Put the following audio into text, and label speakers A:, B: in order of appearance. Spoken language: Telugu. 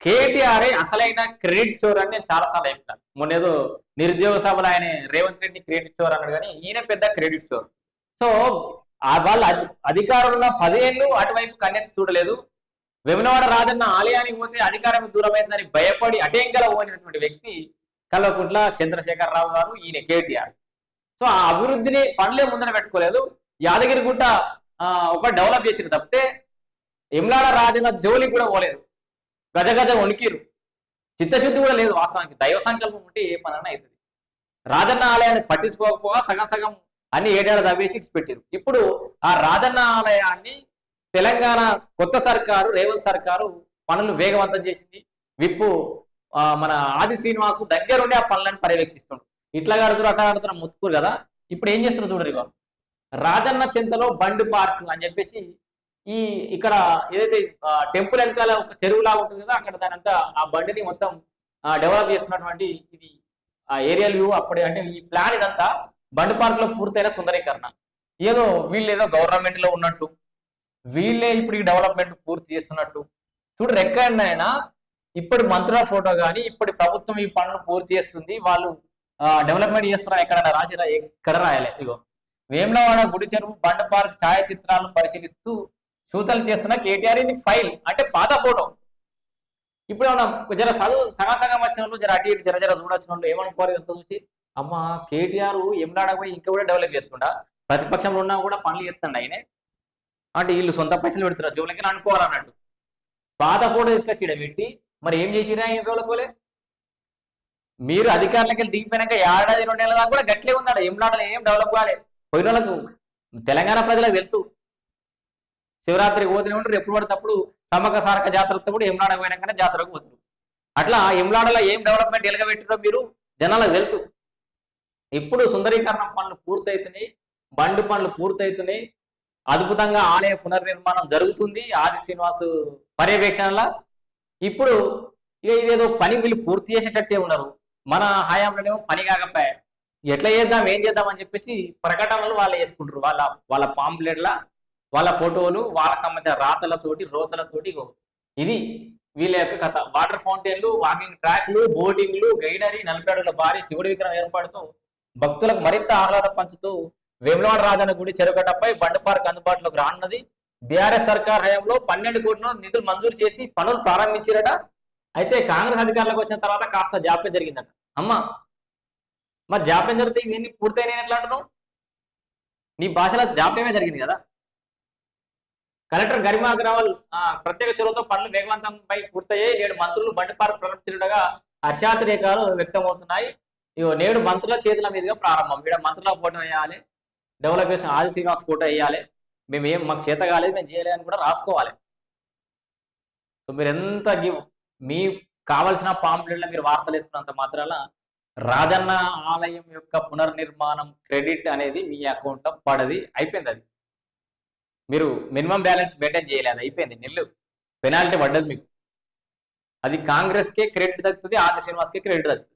A: కేటీఆర్ అసలైన క్రెడిట్ చోర్ అని నేను చాలాసార్లు చెప్తాను. మొన్నేదో నిరుద్యోగ సభలో ఆయన రేవంత్ రెడ్డి క్రెడిట్ చోర్ అన్నాడు, కానీ ఈయన పెద్ద క్రెడిట్ చోర్. సో వాళ్ళ అధికారంలో ఉన్న 10 ఏళ్ళు అటువైపు కన్నెత్తి చూడలేదు. వేములవాడ రాజన్న ఆలయానికి పోతే అధికారం దూరమైందని భయపడి అటేంకల పోయినటువంటి వ్యక్తి కల్వకుంట్ల చంద్రశేఖరరావు గారు, ఈయన కేటీఆర్. సో ఆ అభివృద్ధిని పనులే ముందర పెట్టుకోలేదు. యాదగిరిగుట్ట ఒక డెవలప్ చేసిన తప్పితే ఎమ్లాడ రాజన్న జోలికి కూడా పోలేదు. గజ వణికిరు. చిత్తశుద్ధి కూడా లేదు. వాస్తవానికి దైవ సంకల్పం ఉంటే ఏ పనన్నా అవుతుంది. రాజన్న ఆలయాన్ని పట్టించుకోకపోగా సగం సగం అన్ని ఏడాది దవేసి పెట్టారు. ఇప్పుడు ఆ రాజన్న ఆలయాన్ని తెలంగాణ కొత్త సర్కారు రేవంత్ సర్కారు పనులు వేగవంతం చేసింది. విప్పు మన ఆది శ్రీనివాసు దగ్గరుండి ఆ పనులను పర్యవేక్షిస్తుండ్రు. ఇట్లా కడుతున్నారు అట్లా కడుతున్నారు ముత్తుకురు కదా. ఇప్పుడు ఏం చేస్తున్నారు చూడరు. ఇక రాజన్న చింతలో బండి పార్క్ అని చెప్పేసి ఇక్కడ ఏదైతే టెంపుల్ వెనకాల ఒక చెరువులా ఉంటుంది కదా, అక్కడ దానంతా ఆ బండిని మొత్తం డెవలప్ చేస్తున్నటువంటి ఇది ఏరియల్ వ్యూ. అప్పుడే అంటే ఈ ప్లాన్ ఇదంతా బండి పార్క్ లో పూర్తయిన సుందరీకరణ. ఏదో వీళ్ళేదో గవర్నమెంట్ లో ఉన్నట్టు, వీళ్ళే ఇప్పుడు ఈ డెవలప్మెంట్ పూర్తి చేస్తున్నట్టు. చూడరు ఎక్కడైనా ఇప్పటి మంత్రుల ఫోటో కానీ ఇప్పటి ప్రభుత్వం ఈ పనులు పూర్తి చేస్తుంది, వాళ్ళు డెవలప్మెంట్ చేస్తున్నారు ఎక్కడైనా రాసిరా? ఎక్కడ రాయలే. ఇగో వేములవాడ గుడి చెరువు బండి పార్క్ ఛాయాచిత్రాలను పరిశీలిస్తూ సూచనలు చేస్తున్న కేటీఆర్. ఇది ఫైల్ అంటే పాత ఫోటో. ఇప్పుడు ఏమన్నా జర చదువు సగం వచ్చిన వాళ్ళు జర అటు ఇటు జర చూడొచ్చిన వాళ్ళు ఏమనుకోరు ఎంత చూసి, అమ్మ కేటీఆర్ ఎంలాడకు పోయి ఇంకా కూడా డెవలప్ చేస్తుండా, ప్రతిపక్షంలో ఉన్నా కూడా పనులు చేస్తుండ ఆయనే అంటే వీళ్ళు సొంత పైసలు పెడుతున్నారు జోలకి అనుకోవాలన్నట్టు. పాత ఫోటో తీసుకొచ్చి పెట్టి మరి ఏం చేసిరా ఈ రోజులకోలే. మీరు అధికారులకి వెళ్ళి దిగిపోయినాక 1 2 నెలల దాకా కూడా గట్లే ఉన్నాడు. ఎంలాడలో ఏం డెవలప్ కాలే. పోయిన వాళ్ళకు తెలంగాణ ప్రజలకు తెలుసు. శివరాత్రికి పోతూనే ఉంటారు, ఎప్పుడు పడినప్పుడు సమ్మక సారక జాతరతో కూడా ఎంలాడ పోయినాకనే జాతరకు పోతారు. అట్లా ఎంలాడలో ఏం డెవలప్మెంట్ ఎలగబెట్టారో మీరు జనాలకు తెలుసు. ఇప్పుడు సుందరీకరణ పనులు పూర్తవుతున్నాయి, బండి పనులు పూర్తవుతున్నాయి, అద్భుతంగా ఆలయ పునర్నిర్మాణం జరుగుతుంది ఆది శ్రీనివాసు పర్యవేక్షణలో. ఇప్పుడు ఇదేదో పని వీళ్ళు పూర్తి చేసేటట్టే ఉన్నారు. మన హయాంలోనేమో పని కాకపోయా, ఎట్లా చేద్దాం ఏం చేద్దాం అని చెప్పేసి ప్రకటనలు వాళ్ళు వేసుకుంటారు. వాళ్ళ పాంప్లెట్ల వాళ్ళ ఫోటోలు, వాళ్ళకి సంబంధించిన రాతలతోటి రోతలతోటి. ఇది వీళ్ళ యొక్క కథ. వాటర్ ఫౌంటైన్లు, వాకింగ్ ట్రాక్లు, బోటింగ్లు, గ్రీనరీ, 40 అడుగుల భారీ శివుడి విగ్రహం ఏర్పాటుతో భక్తులకు మరింత ఆహ్లాదం పంచుతూ వేములవాడ రాజన్న గుడి చెరుగట్టపై బండి పార్క్ అందుబాటులోకి రానున్నది. బీఆర్ఎస్ సర్కార్ హయాంలో 12 కోట్ల నిధులు మంజూరు చేసి పనులు ప్రారంభించారట. అయితే కాంగ్రెస్ అధికారులకు వచ్చిన తర్వాత కాస్త జాప్యం జరిగిందట. అమ్మా మరి జాప్యం జరిగితే ఇవన్నీ పూర్తయినాయి ఎట్లా అంటున్నావు? నీ భాషలో జాప్యమే జరిగింది కదా. కలెక్టర్ గరిమా అగ్రవాల్ ప్రత్యేక చొరవతో పనులు వేగవంతంపై పూర్తయ్యాయి. 7 మంత్రులు బండి పార్క్ ప్రకటించగా హర్షాతిరేకాలు వ్యక్తమవుతున్నాయి. నేడు మంత్రుల చేతుల మీదుగా ప్రారంభం. ఇక్కడ మంత్రుల ఫోటో వేయాలి, డెవలప్ చేసిన ఆది శ్రీనివాస్ ఫోటో వేయాలి, మాకు చేత కాలేదు మేము చేయలేదని కూడా రాసుకోవాలి. సో మీరు ఎంత మీ కావలసిన పాంప్లెట్లో మీరు వార్తలు వేసుకున్నంత మాత్రాన రాజన్న ఆలయం యొక్క పునర్నిర్మాణం క్రెడిట్ అనేది మీ అకౌంట్లో పడది, అయిపోయింది. అది మీరు మినిమం బ్యాలెన్స్ మెయింటైన్ చేయలేదు, అయిపోయింది. నిల్లు పెనాల్టీ పడ్డది మీకు. అది కాంగ్రెస్కే క్రెడిట్ దక్కుతుంది, ఆది శ్రీనివాస్కే క్రెడిట్ దక్కుతుంది.